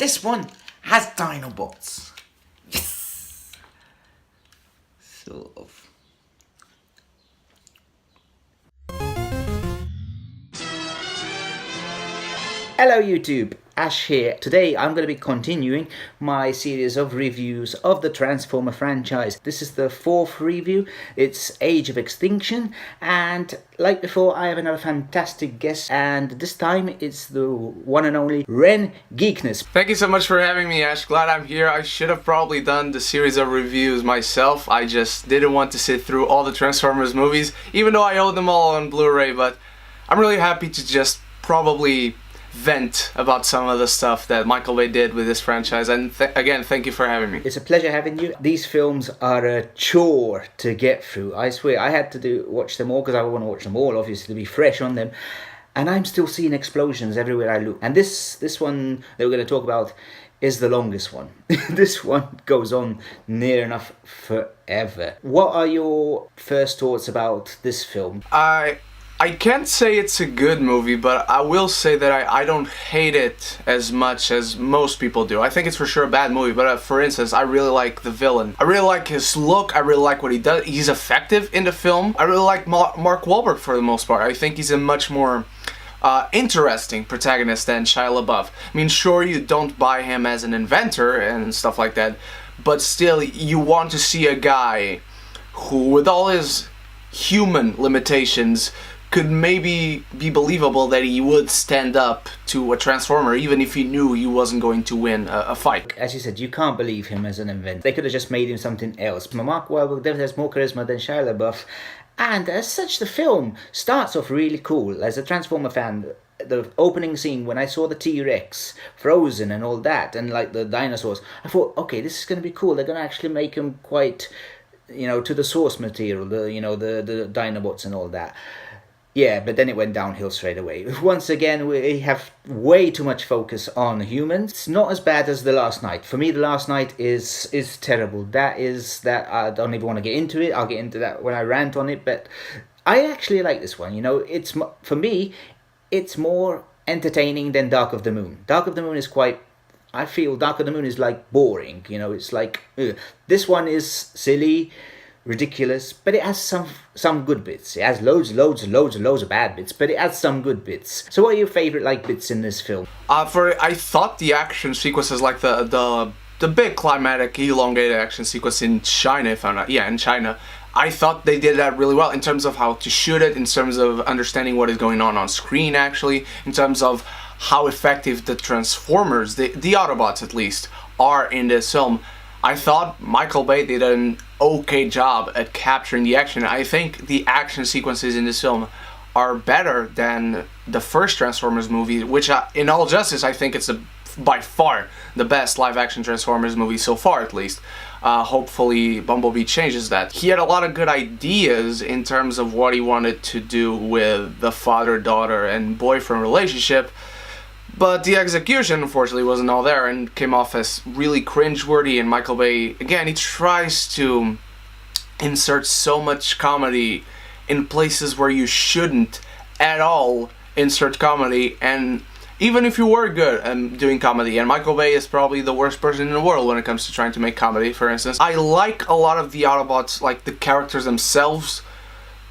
this one has Dinobots. Yes! Sort of. Hello YouTube, Ash here. Today I'm going to be continuing my series of reviews of the Transformer franchise. This is the 4th review. It's Age of Extinction, and like before I have another fantastic guest, and this time it's the one and only Ren Geekness. Thank you so much for having me, Ash. Glad I'm here. I should have probably done the series of reviews myself. I just didn't want to sit through all the Transformers movies, even though I own them all on Blu-ray, but I'm really happy to just probably vent about some of the stuff that Michael Bay did with this franchise, and again, thank you for having me. It's a pleasure having you. These films are a chore to get through. I swear, I had to watch them all because I want to watch them all, obviously, to be fresh on them. And I'm still seeing explosions everywhere I look. And this one that we're going to talk about is the longest one. This one goes on near enough forever. What are your first thoughts about this film? I can't say it's a good movie, but I will say that I don't hate it as much as most people do. I think it's for sure a bad movie, but for instance, I really like the villain. I really like his look, I really like what he does. He's effective in the film. I really like Mark Wahlberg for the most part. I think he's a much more interesting protagonist than Shia LaBeouf. I mean, sure, you don't buy him as an inventor and stuff like that, but still, you want to see a guy who, with all his human limitations, could maybe be believable that he would stand up to a Transformer even if he knew he wasn't going to win a fight. As you said, you can't believe him as an inventor. They could have just made him something else. Mark Wahlberg definitely has more charisma than Shia LaBeouf, and as such the film starts off really cool. As a Transformer fan, the opening scene when I saw the T-Rex frozen and all that, and like the dinosaurs, I thought, okay, this is going to be cool. They're going to actually make him quite, to the source material, the Dinobots and all that. Yeah, but then it went downhill straight away. Once again, we have way too much focus on humans. It's not as bad as The Last Night. For me, The Last Night is terrible. That I don't even want to get into it. I'll get into that when I rant on it. But I actually like this one. It's for me, it's more entertaining than Dark of the Moon. Dark of the Moon is I feel Dark of the Moon is like boring. It's like ugh. This one is silly, ridiculous, but it has some good bits. It has loads of bad bits, but it has some good bits. So what are your favorite bits in this film? I thought the action sequences, like the big climatic elongated action sequence in China, in China, I thought they did that really well in terms of how to shoot it, in terms of understanding what is going on screen, actually, in terms of how effective the Transformers, the Autobots at least, are in this film. I thought Michael Bay did an okay job at capturing the action. I think the action sequences in this film are better than the first Transformers movie, which in all justice, I think it's by far the best live-action Transformers movie so far, at least. Hopefully Bumblebee changes that. He had a lot of good ideas in terms of what he wanted to do with the father-daughter and boyfriend relationship, but the execution, unfortunately, wasn't all there and came off as really cringeworthy. And Michael Bay, again, he tries to insert so much comedy in places where you shouldn't at all insert comedy. And even if you were good at doing comedy, and Michael Bay is probably the worst person in the world when it comes to trying to make comedy, for instance, I like a lot of the Autobots, like the characters themselves.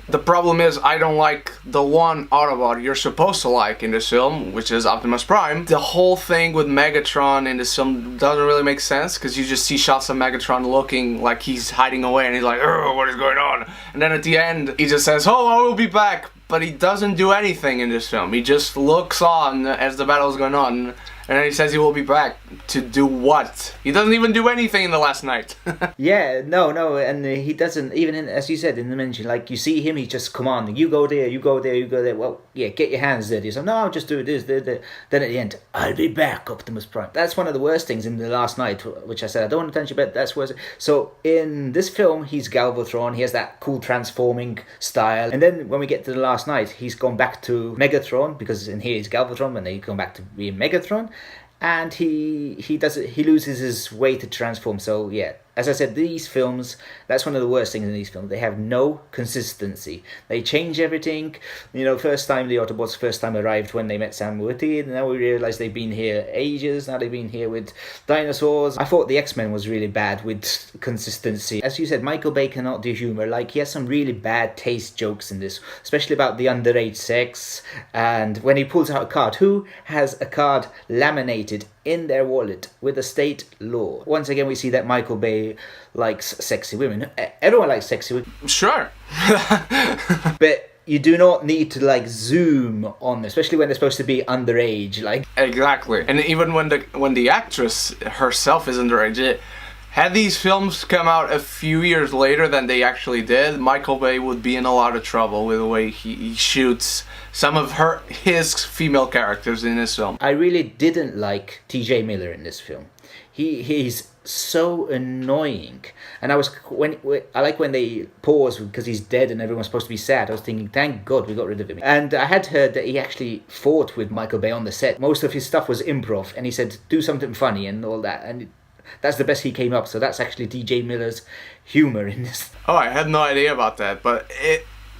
The problem is, I don't like the one Autobot you're supposed to like in this film, which is Optimus Prime. The whole thing with Megatron in this film doesn't really make sense, because you just see shots of Megatron looking like he's hiding away, and he's like, "Oh, what is going on?" And then at the end, he just says, "Oh, I will be back." But he doesn't do anything in this film. He just looks on as the battle is going on, and then he says he will be back. To do what? He doesn't even do anything in The Last Night. Yeah, no, and he doesn't, even as you said in the mention, like, you see him, he just commanding, you go there, you go there, you go there, well, yeah, get your hands dirty. So, no, I'll just do this, then at the end, I'll be back, Optimus Prime. That's one of the worst things in The Last Night, which I said, I don't want to touch you, but that's worse. So, in this film, he's Galvatron, he has that cool transforming style, and then when we get to The Last Night, he's gone back to Megatron, because in here he's Galvatron, and then he's gone back to being Megatron, and he loses his way to transform. So yeah, as I said, these films, that's one of the worst things in these films. They have no consistency. They change everything. First time the Autobots first time arrived when they met Sam Witty, and now we realise they've been here ages. Now they've been here with dinosaurs. I thought the X-Men was really bad with consistency. As you said, Michael Bay cannot do humour. Like, he has some really bad taste jokes in this, especially about the underage sex. And when he pulls out a card, who has a card laminated in their wallet with a state law? Once again, we see that Michael Bay likes sexy women. Everyone likes sexy women. Sure. But you do not need to zoom on them, especially when they're supposed to be underage. Exactly. And even when the actress herself is underage, had these films come out a few years later than they actually did, Michael Bay would be in a lot of trouble with the way he shoots some of his female characters in this film. I really didn't like T.J. Miller in this film. He's so annoying, and I like when they pause because he's dead and everyone's supposed to be sad. I was thinking, thank God we got rid of him. And I had heard that he actually fought with Michael Bay on the set. Most of his stuff was improv, and he said do something funny and all that, and that's the best he came up. So that's actually T.J. Miller's humor in this. Oh, I had no idea about that, but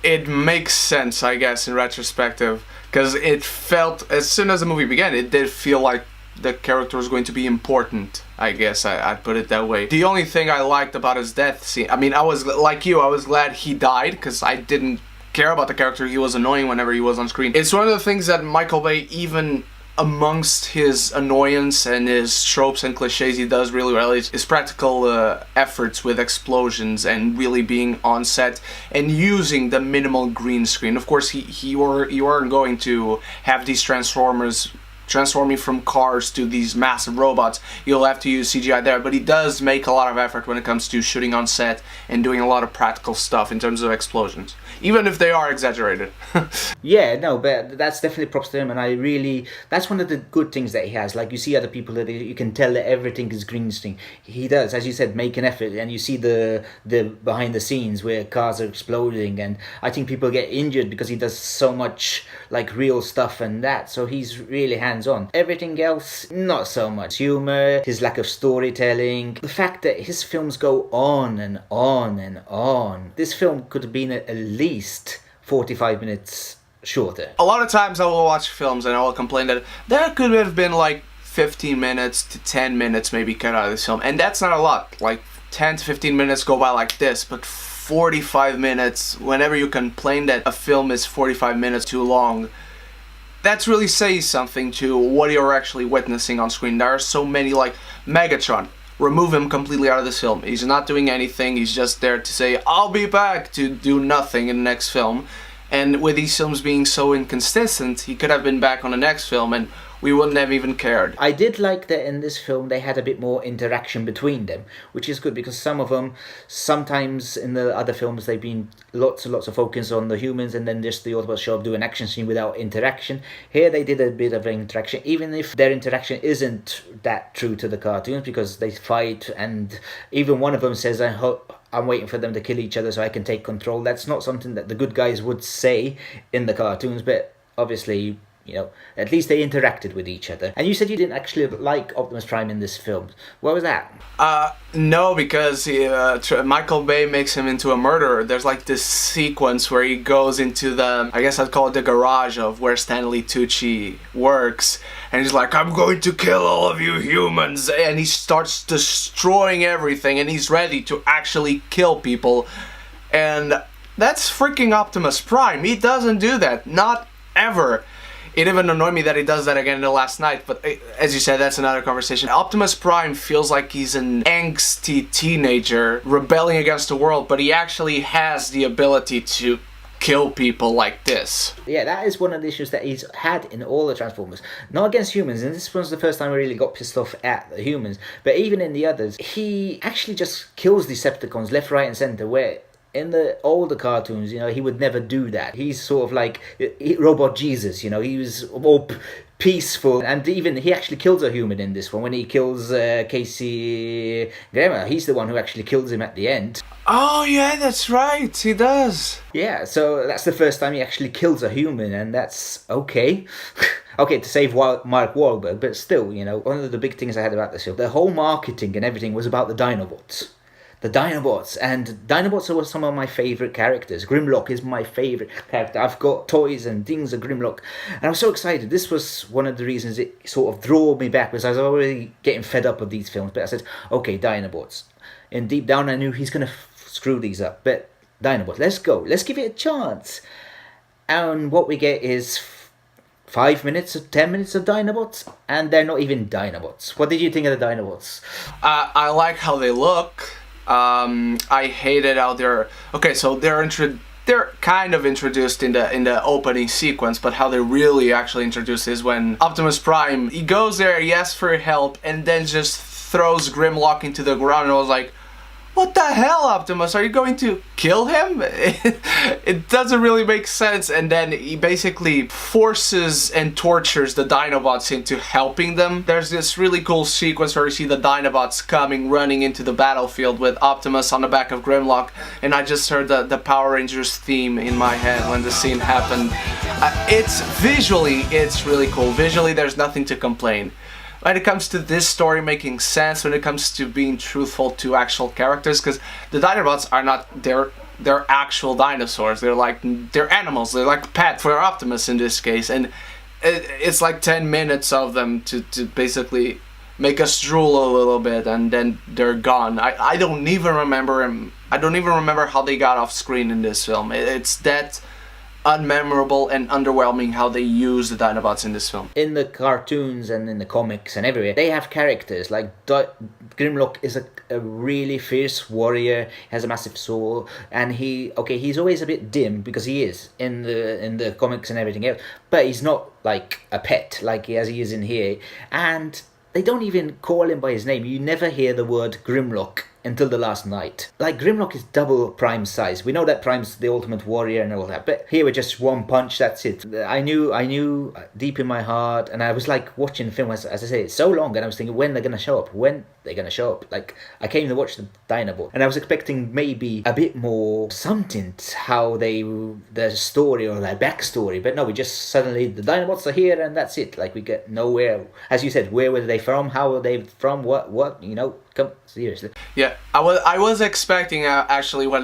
it makes sense, I guess, in retrospective, because it felt, as soon as the movie began, it did feel like the character was going to be important, I guess I'd put it that way. The only thing I liked about his death scene, I mean, I was, like you, I was glad he died, because I didn't care about the character. He was annoying whenever he was on screen. It's one of the things that Michael Bay, even amongst his annoyance and his tropes and cliches, he does really well. His practical efforts with explosions and really being on set and using the minimal green screen. Of course, you aren't going to have these Transformers transforming from cars to these massive robots. You'll have to use CGI there, but he does make a lot of effort when it comes to shooting on set and doing a lot of practical stuff in terms of explosions, even if they are exaggerated. Yeah, no, but that's definitely props to him, and that's one of the good things that he has. Like, you see other people that you can tell that everything is green screen. He does, as you said, make an effort, and you see the behind the scenes where cars are exploding, and I think people get injured because he does so much real stuff and that, so he's really hands-on. Everything else, not so much. Humor, his lack of storytelling, the fact that his films go on and on and on. This film could have been at least 45 minutes shorter. A lot of times I will watch films and I will complain that there could have been 15 minutes to 10 minutes maybe cut out of this film, and that's not a lot. 10 to 15 minutes go by like this, but 45 minutes, whenever you complain that a film is 45 minutes too long, that's really says something to what you're actually witnessing on screen. There are so many, Megatron. Remove him completely out of this film. He's not doing anything. He's just there to say, I'll be back, to do nothing in the next film. And with these films being so inconsistent, he could have been back on the next film and we wouldn't have even cared. I did like that in this film they had a bit more interaction between them, which is good, because some of them, sometimes in the other films, they've been lots and lots of focus on the humans and then just the Autobots show up, do an action scene without interaction. Here they did a bit of interaction, even if their interaction isn't that true to the cartoons, because they fight, and even one of them says, I'm waiting for them to kill each other so I can take control. That's not something that the good guys would say in the cartoons, but obviously, at least they interacted with each other. And you said you didn't actually like Optimus Prime in this film. What was that? No, because Michael Bay makes him into a murderer. There's this sequence where he goes into I guess I'd call it the garage of where Stanley Tucci works, and he's like, I'm going to kill all of you humans, and he starts destroying everything, and he's ready to actually kill people. And that's freaking Optimus Prime. He doesn't do that. Not ever. It even annoyed me that he does that again in the last night, but as you said, that's another conversation. Optimus Prime feels like he's an angsty teenager rebelling against the world, but he actually has the ability to kill people like this. Yeah, that is one of the issues that he's had in all the Transformers. Not against humans, and this was the first time I really got pissed off at the humans, but even in the others, he actually just kills Decepticons left, right and centre, where in the older cartoons, he would never do that. He's sort of Robot Jesus, he was all peaceful. And even he actually kills a human in this one. When he kills Casey Grammer, he's the one who actually kills him at the end. Oh yeah, that's right, he does. Yeah, so that's the first time he actually kills a human, and that's okay. Okay, to save Mark Wahlberg, but still, one of the big things I had about this film, the whole marketing and everything was about the Dinobots. the Dinobots, and Dinobots are some of my favourite characters. Grimlock is my favourite character. I've got toys and things of Grimlock, and I was so excited. This was one of the reasons it sort of drove me back, because I was already getting fed up of these films. But I said, okay, Dinobots. And deep down I knew he's going to screw these up. But Dinobots, let's go. Let's give it a chance. And what we get is 5 minutes or 10 minutes of Dinobots, and they're not even Dinobots. What did you think of the Dinobots? I like how they look. I hated how they're... Okay, so they're kind of introduced in the opening sequence, but how they really actually introduced is when Optimus Prime, he goes there, he asks for help, and then just throws Grimlock into the ground, and I was like, what the hell, Optimus? Are you going to kill him? It doesn't really make sense. And then he basically forces and tortures the Dinobots into helping them. There's this really cool sequence where you see the Dinobots coming, running into the battlefield with Optimus on the back of Grimlock. And I just heard the Power Rangers theme in my head when the scene happened. It's really cool. Visually, there's nothing to complain. When it comes to this story making sense, when it comes to being truthful to actual characters, because the Dinobots are not, they're actual dinosaurs. They're animals. They're like pets for Optimus in this case, and it's like 10 minutes of them to basically make us drool a little bit, and then they're gone. I don't even remember him. I don't even remember how they got off screen in this film. It's that unmemorable and underwhelming how they use the Dinobots in this film. In the cartoons and in the comics and everywhere, they have characters like Grimlock is a really fierce warrior, has a massive sword, and he's always a bit dim, because he is in the comics and everything else, but he's not like a pet like as he is in here. And they don't even call him by his name. You never hear the word Grimlock until the last night. Like, Grimlock is double Prime's size. We know that Prime's the ultimate warrior and all that, but here with just one punch, that's it. I knew deep in my heart, and I was like watching the film, as I say, it's so long, and I was thinking, when they're going to show up? When they're going to show up? Like, I came to watch the Dinobot, and I was expecting maybe a bit more something, how their story or their backstory, but no, we just suddenly, the Dinobots are here, and that's it. Like, we get nowhere. As you said, where were they from? How were they from? What, come, seriously. Yeah, I was expecting actually when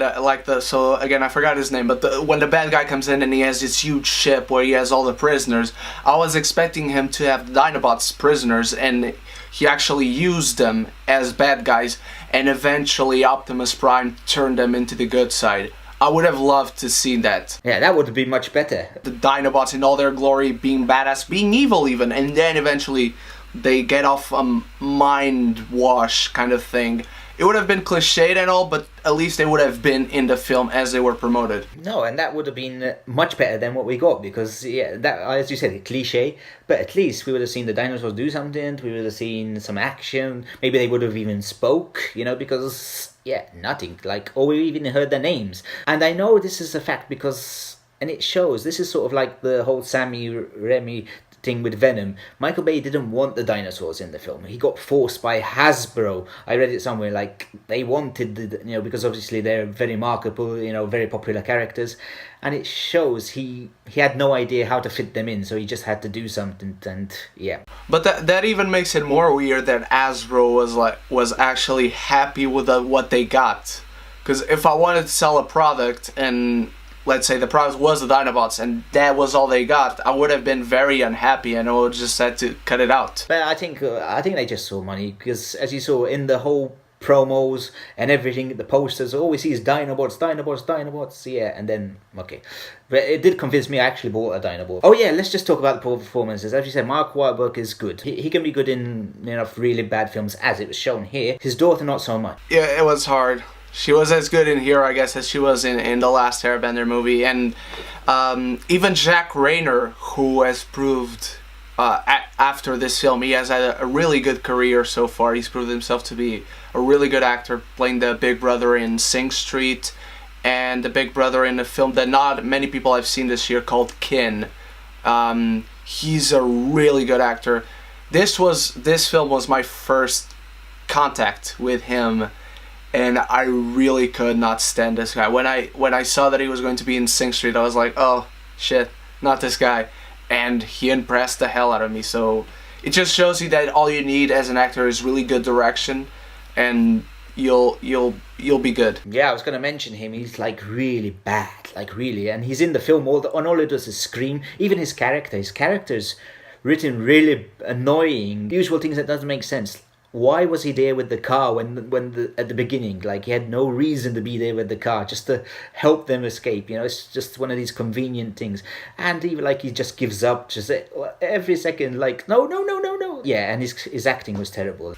so again I forgot his name, but when the bad guy comes in and he has this huge ship where he has all the prisoners, I was expecting him to have the Dinobots prisoners, and he actually used them as bad guys, and eventually Optimus Prime turned them into the good side. I would have loved to see that. Yeah, that would have been much better. The Dinobots in all their glory, being badass, being evil even, and then eventually they get off a mind wash kind of thing. It would have been cliched and all, but at least they would have been in the film as they were promoted. No, and that would have been much better than what we got, because, yeah, that, as you said, cliche, but at least we would have seen the dinosaurs do something, we would have seen some action, maybe they would have even spoke, because, yeah, nothing, or we even heard their names. And I know this is a fact because, and it shows, this is sort of like the whole Sammy Remy thing with Venom. Michael Bay didn't want the dinosaurs in the film. He got forced by Hasbro. I read it somewhere, they wanted because obviously they're very marketable, very popular characters, and it shows he had no idea how to fit them in, so he just had to do something, and yeah. But that even makes it more weird that Hasbro was actually happy with what they got. Because if I wanted to sell a product and let's say the product was the Dinobots and that was all they got, I would have been very unhappy, and I would just had to cut it out. But I think they just saw money, because as you saw in the whole promos and everything, the posters, all we see is Dinobots, yeah, and then, okay. But it did convince me. I actually bought a Dinobot. Oh yeah, let's just talk about the performances. As you said, Mark Wahlberg is good. He can be good in really bad films, as it was shown here. His daughter, not so much. Yeah, it was hard. She was as good in here, I guess, as she was in the last Airbender movie. And even Jack Rayner, who has proved, after this film, he has had a really good career so far. He's proved himself to be a really good actor, playing the big brother in Sing Street, and the big brother in a film that not many people have seen this year called Kin. He's a really good actor. This film was my first contact with him, and I really could not stand this guy. When I saw that he was going to be in Sing Street, I was like, oh shit, not this guy. And he impressed the hell out of me. So it just shows you that all you need as an actor is really good direction, and you'll be good. Yeah, I was going to mention him. He's like really bad, like really, and he's in the film. All he does is scream. Even his character's written really annoying. Usual things that doesn't make sense. Why was he there with the car at the beginning? Like, he had no reason to be there with the car, just to help them escape. You know, it's just one of these convenient things. And even like he just gives up, just every second, like no. Yeah, and his acting was terrible.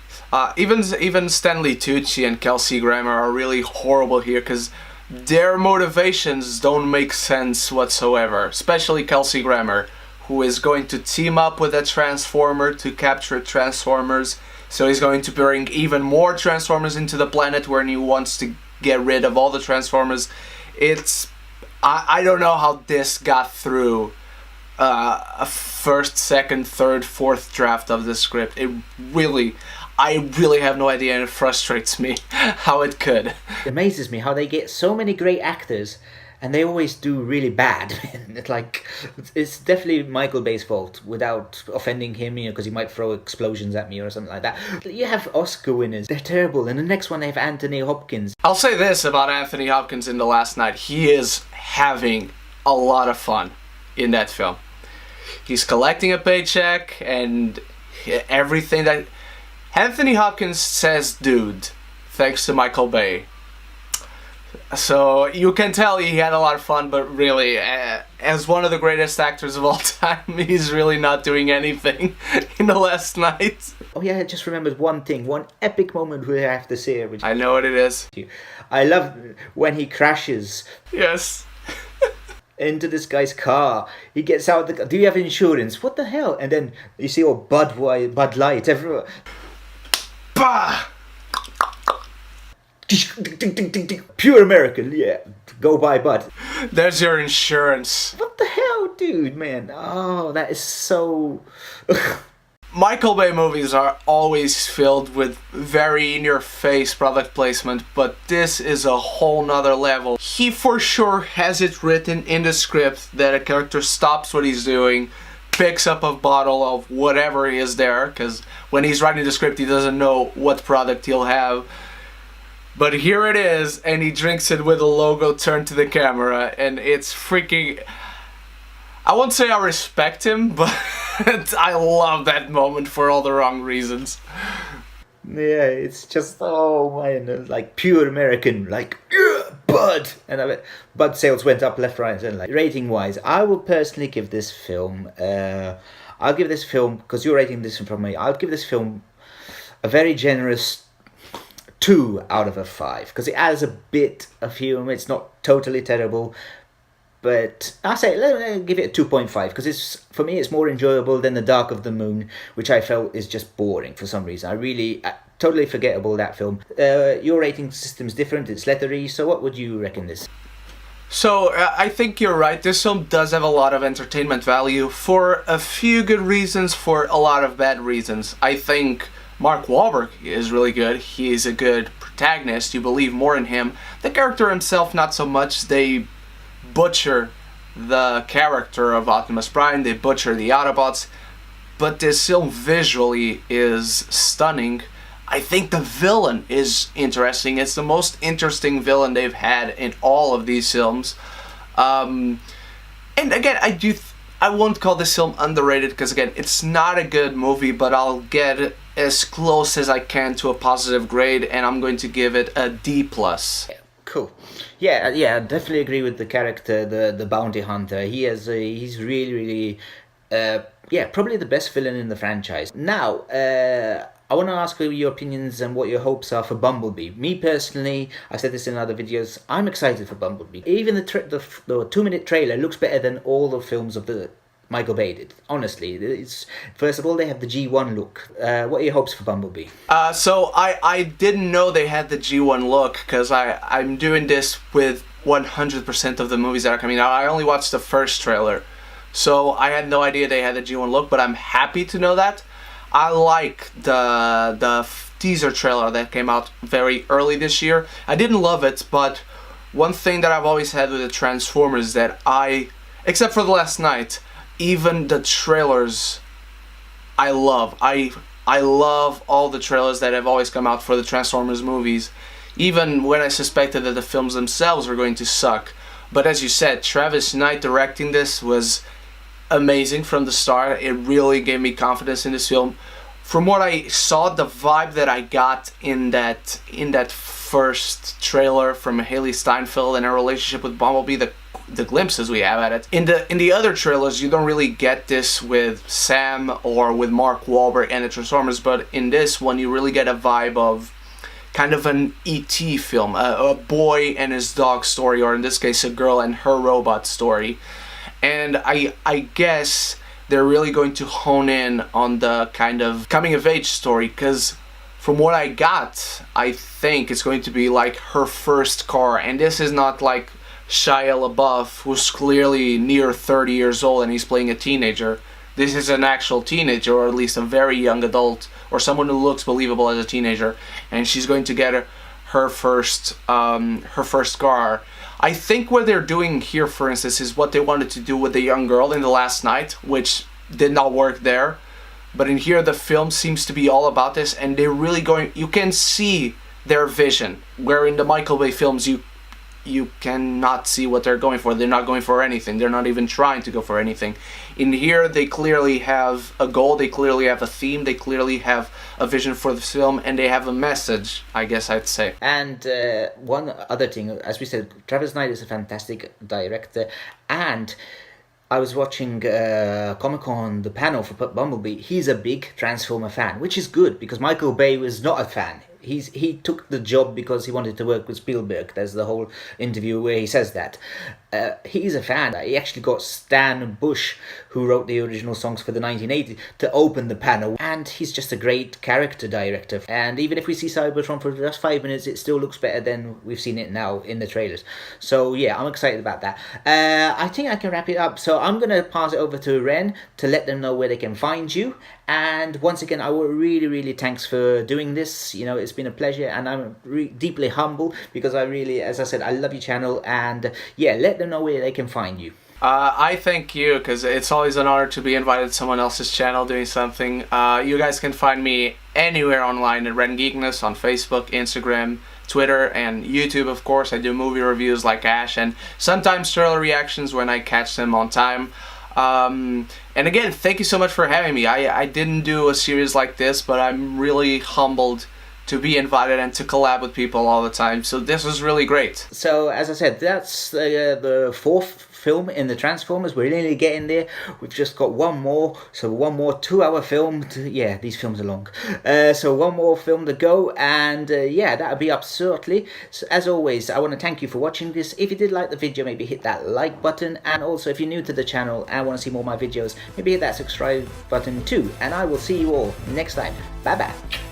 Even Stanley Tucci and Kelsey Grammer are really horrible here because their motivations don't make sense whatsoever. Especially Kelsey Grammer, who is going to team up with a Transformer to capture Transformers. So he's going to bring even more Transformers into the planet where he wants to get rid of all the Transformers. I don't know how this got through a first, second, third, fourth draft of the script. I really have no idea, and it frustrates me how it could. It amazes me how they get so many great actors and they always do really bad. It's definitely Michael Bay's fault, without offending him, you know, because he might throw explosions at me or something like that. You have Oscar winners, they're terrible, and the next one they have Anthony Hopkins. I'll say this about Anthony Hopkins in The Last Night: he is having a lot of fun in that film. He's collecting a paycheck and everything that Anthony Hopkins says, dude, thanks to Michael Bay. So you can tell he had a lot of fun, but really, as one of the greatest actors of all time, he's really not doing anything in The Last Night. Oh yeah, I just remembered one thing, one epic moment we have to say. Which I know what it is. I love when he crashes. Yes. Into this guy's car. He gets out of the car. Do you have insurance? What the hell? And then you see all Bud Light everywhere. Bah! Pure American, yeah. Go buy Bud. There's your insurance. What the hell, dude, man? Oh, that is so... Michael Bay movies are always filled with very in-your-face product placement, but this is a whole nother level. He for sure has it written in the script that a character stops what he's doing, picks up a bottle of whatever is there, because when he's writing the script he doesn't know what product he'll have. But here it is, and he drinks it with a logo turned to the camera, and it's freaking... I won't say I respect him, but I love that moment for all the wrong reasons. Yeah, it's just, oh man, like pure American, like, yeah, Bud! And I mean, Bud sales went up left, right, and center. Like, rating-wise, I will personally give this film, because you're rating this from me, I'll give this film a very generous 2 out of 5, because it has a bit of humor. It's not totally terrible, but I'll say let me give it a 2.5, because for me it's more enjoyable than The Dark of the Moon, which I felt is just boring for some reason. Totally forgettable, that film. Your rating system's different, it's lettery, so what would you reckon this? So, I think you're right. This film does have a lot of entertainment value for a few good reasons, for a lot of bad reasons. I think Mark Wahlberg is really good. He is a good protagonist. You believe more in him. The character himself, not so much. They butcher the character of Optimus Prime. They butcher the Autobots. But this film visually is stunning. I think the villain is interesting. It's the most interesting villain they've had in all of these films. And again, I won't call this film underrated, because again, it's not a good movie, but I'll get as close as I can to a positive grade, and I'm going to give it a D+. Cool. Yeah, I definitely agree with the character, the bounty hunter. He's really, probably the best villain in the franchise. Now, I want to ask you your opinions and what your hopes are for Bumblebee. Me personally, I said this in other videos, I'm excited for Bumblebee. Even the 2-minute trailer looks better than all the films of the Michael Bay did. Honestly, first of all, they have the G1 look. What are your hopes for Bumblebee? So I didn't know they had the G1 look, because I'm doing this with 100% of the movies that are coming out. I only watched the first trailer, so I had no idea they had the G1 look, but I'm happy to know that. I like the teaser trailer that came out very early this year. I didn't love it, but one thing that I've always had with the Transformers that except for The Last Night, even the trailers I love. I I love all the trailers that have always come out for the Transformers movies, even when I suspected that the films themselves were going to suck. But as you said, Travis Knight directing this was amazing from the start. It really gave me confidence in this film. From what I saw, the vibe that I got in that first trailer from Haley Steinfeld and her relationship with Bumblebee, the glimpses we have at it. In the other trailers, you don't really get this with Sam or with Mark Wahlberg and the Transformers, but in this one, you really get a vibe of kind of an E.T. film, a boy and his dog story, or in this case, a girl and her robot story. And I guess they're really going to hone in on the kind of coming of age story, because from what I got, I think it's going to be like her first car, and this is not like Shia LaBeouf, who's clearly near 30 years old and he's playing a teenager. This is an actual teenager, or at least a very young adult, or someone who looks believable as a teenager, and she's going to get her first car. I think what they're doing here, for instance, is what they wanted to do with the young girl in The Last Night, which did not work there. But in here, the film seems to be all about this, and they're really going. You can see their vision, where in the Michael Bay films, you cannot see what they're going for. They're not going for anything. They're not even trying to go for anything. In here, they clearly have a goal. They clearly have a theme. They clearly have a vision for the film, and they have a message, I guess I'd say. And one other thing, as we said, Travis Knight is a fantastic director, and I was watching Comic-Con, the panel for Bumblebee. He's a big Transformer fan, which is good, because Michael Bay was not a fan. He took the job because he wanted to work with Spielberg. There's the whole interview where he says that. He's a fan. He actually got Stan Bush, who wrote the original songs for the 1980s, to open the panel. And he's just a great character director. And even if we see Cybertron for just 5 minutes, it still looks better than we've seen it now in the trailers. So yeah, I'm excited about that. I think I can wrap it up. So I'm going to pass it over to Ren to let them know where they can find you. And once again, I will really thanks for doing this. You know, it's been a pleasure, and I'm deeply humble, because I really, as I said, I love your channel. And yeah, let them know where they can find you. I thank you, because it's always an honor to be invited to someone else's channel doing something. You guys can find me anywhere online at Ren Geekness on Facebook, Instagram, Twitter, and YouTube, of course. I do movie reviews like Ash, and sometimes trailer reactions when I catch them on time. And again, thank you so much for having me. I didn't do a series like this, but I'm really humbled to be invited and to collab with people all the time. So this was really great. So as I said, that's the fourth film in the Transformers. We're nearly getting there. We've just got one more. So one more 2-hour film. Yeah, these films are long. So one more film to go. And yeah, that'll be up shortly. So as always, I want to thank you for watching this. If you did like the video, maybe hit that like button. And also, if you're new to the channel and want to see more of my videos, maybe hit that subscribe button too. And I will see you all next time. Bye bye.